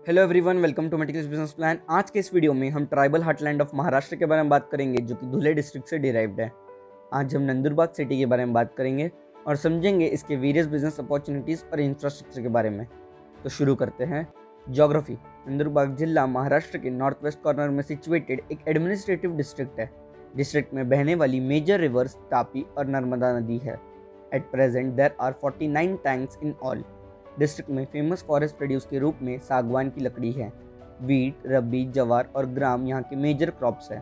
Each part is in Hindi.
Hello everyone, welcome to meticulous business plan. आज के इस वीडियो में हम ट्राइबल हार्टलैंड ऑफ महाराष्ट्र के बारे में बात करेंगे, जो कि धुले डिस्ट्रिक्ट से डिराइव्ड है। आज हम नंदुरबार सिटी के बारे में बात करेंगे और समझेंगे इसके वेरियस बिजनेस अपॉर्चुनिटीज़ और इंफ्रास्ट्रक्चर के बारे में। तो शुरू करते हैं। ज्योग्राफी। नंदुरबार जिला महाराष्ट्र के नॉर्थ वेस्ट कॉर्नर में सिचुएटेड एक एडमिनिस्ट्रेटिव डिस्ट्रिक्ट है। डिस्ट्रिक्ट में बहने वाली मेजर रिवर्स तापी और नर्मदा नदी है। At present there are 49 tanks in all. District में फेमस फॉरेस्ट प्रोड्यूस के रूप में सागवान की लकड़ी है। वीट, रबी, जवार और ग्राम यहाँ के मेजर क्रॉप्स हैं।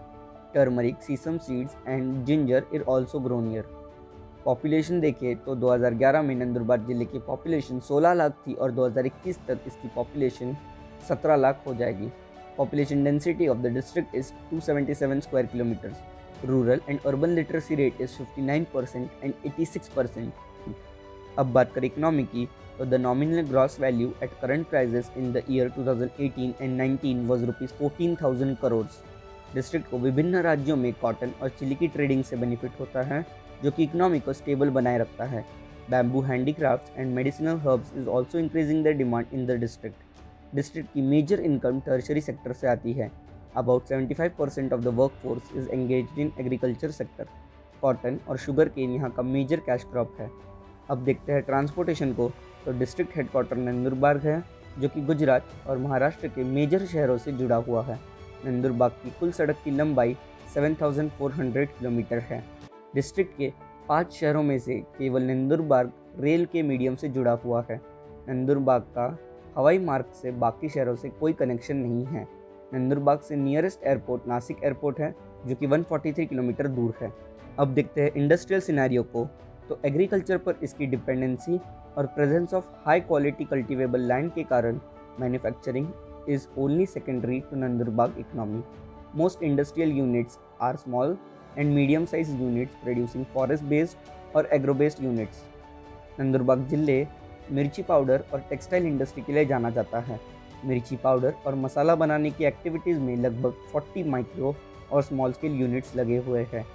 Turmeric, sesame seeds and ginger is also grown here. Population देखें तो 2011 में नंदुरबार जिले की पॉपुलेशन 16 लाख थी और 2021 तक इसकी पॉपुलेशन 17 लाख हो जाएगी। Population density of the district is 277 square kilometres. Rural and urban literacy rate is 59% and 86%। अब बात करें इकोनॉमी की, तो the nominal gross value at current prices in the year 2018 and 19 was rupees 14,000 crores। District को विभिन्न राज्यों में कॉटन और चिली की ट्रेडिंग से बेनिफिट होता है, जो कि इकोनॉमी को स्टेबल बनाए रखता है। Bamboo handicrafts and medicinal herbs is also increasing the demand in the district. District की मेजर इनकम टर्शरी सेक्टर से आती है। About 75% of the work force is engaged in agriculture sector. Cotton और शुगर केन यहाँ का मेजर कैश क्रॉप है। अब देखते हैं ट्रांसपोर्टेशन को, तो डिस्ट्रिक्ट हेडक्वार्टर नंदुरबार है, जो कि गुजरात और महाराष्ट्र के मेजर शहरों से जुड़ा हुआ है। नंदुरबार की कुल सड़क की लंबाई 7,400 किलोमीटर है। डिस्ट्रिक्ट के 5 शहरों में से केवल नंदुरबार रेल के मीडियम से जुड़ा हुआ है। नंदुरबार का हवाई मार्ग से बाकी शहरों से कोई कनेक्शन नहीं है। नंदुरबार से नियरेस्ट एयरपोर्ट नासिक एयरपोर्ट है, जो कि 143 किलोमीटर दूर है। अब देखते हैं इंडस्ट्रियल सिनेरियो को, तो एग्रीकल्चर पर इसकी डिपेंडेंसी और presence of high quality cultivable land के कारण manufacturing is only secondary to Nandurbar economy. Most industrial units are small and medium size units producing forest based और एग्रो बेस्ड यूनिट्स। नंदुरबार जिले मिर्ची पाउडर और टेक्सटाइल इंडस्ट्री के लिए जाना जाता है। मिर्ची पाउडर और मसाला बनाने की एक्टिविटीज़ में लगभग 40 माइक्रो और स्मॉल स्केल यूनिट्स लगे हुए हैं।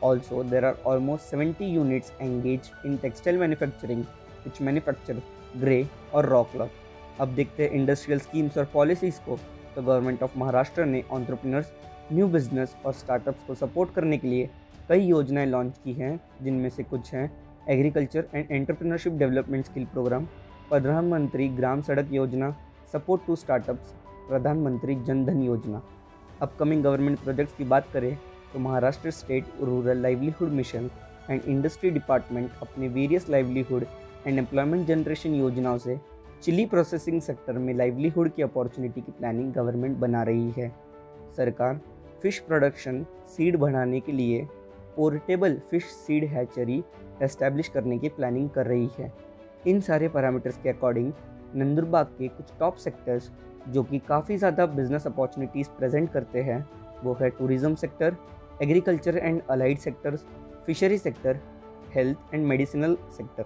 Also, there are almost 70 units engaged in textile manufacturing, which manufacture grey और raw cloth। अब देखते हैं इंडस्ट्रियल स्कीम्स और पॉलिसीज़ को, तो गवर्नमेंट ऑफ महाराष्ट्र ने एंटरप्रेन्योर्स, न्यू बिजनेस और स्टार्टअप्स को सपोर्ट करने के लिए कई योजनाएं लॉन्च की हैं, जिनमें से कुछ हैं agriculture and entrepreneurship development skill program, प्रधानमंत्री ग्राम सड़क योजना, सपोर्ट टू स्टार्टअप्स, प्रधानमंत्री जन धन योजना। अपकमिंग गवर्नमेंट प्रोजेक्ट्स की बात करें तो Maharashtra state rural livelihood mission and industry department अपने various livelihood and employment generation योजनाओं से चिली प्रोसेसिंग सेक्टर में लाइवलीहुड की अपॉर्चुनिटी की प्लानिंग गवर्नमेंट बना रही है। सरकार फिश प्रोडक्शन सीड बढ़ाने के लिए portable fish seed hatchery establish करने की प्लानिंग कर रही है। इन सारे पैरामीटर्स के अकॉर्डिंग नंदुरबार के कुछ टॉप सेक्टर्स जो कि काफ़ी ज़्यादा बिजनेस अपॉर्चुनिटीज़ प्रेजेंट करते हैं, वो है tourism sector, agriculture and allied sectors, fishery sector, health and medicinal sector.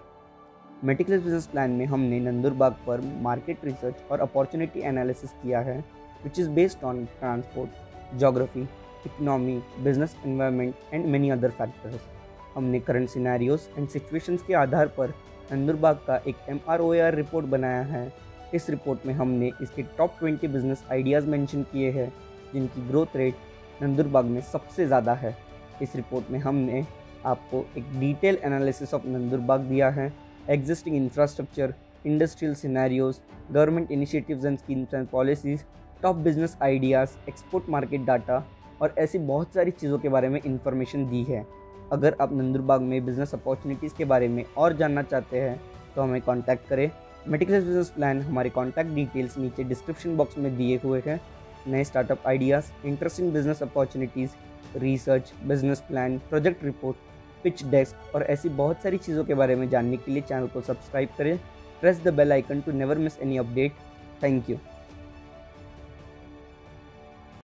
Meticulous business plan में हमने नंदुरबार पर मार्केट रिसर्च और अपॉर्चुनिटी एनालिसिस किया है, which is based on transport, geography, economy, business environment and many other factors. हमने करंट सिनेरियोज एंड सिचुएशंस के आधार पर नंदुरबार का एक MROAR रिपोर्ट बनाया है। इस रिपोर्ट में हमने इसके टॉप 20 बिजनेस आइडियाज़ मेंशन किए हैं, जिनकी ग्रोथ रेट नंदुरबार में सबसे ज़्यादा है। इस रिपोर्ट में हमने आपको एक डिटेल एनालिसिस ऑफ नंदुरबार दिया है, existing infrastructure, industrial scenarios, government initiatives and schemes and policies, top business ideas, export market data और ऐसी बहुत सारी चीज़ों के बारे में इंफॉर्मेशन दी है। अगर आप नंदुरबार में बिजनेस अपॉर्चुनिटीज़ के बारे में और जानना चाहते हैं तो हमें कॉन्टैक्ट करें। मेटिकुलस बिजनेस प्लान हमारे कॉन्टैक्ट डिटेल्स नीचे डिस्क्रिप्शन बॉक्स में दिए हुए हैं। नए startup ideas, interesting business opportunities, research, business plan, project report, pitch desk और ऐसी बहुत सारी चीज़ों के बारे में जानने के लिए चैनल को सब्सक्राइब करें। Press the bell icon to never miss any update. Thank you.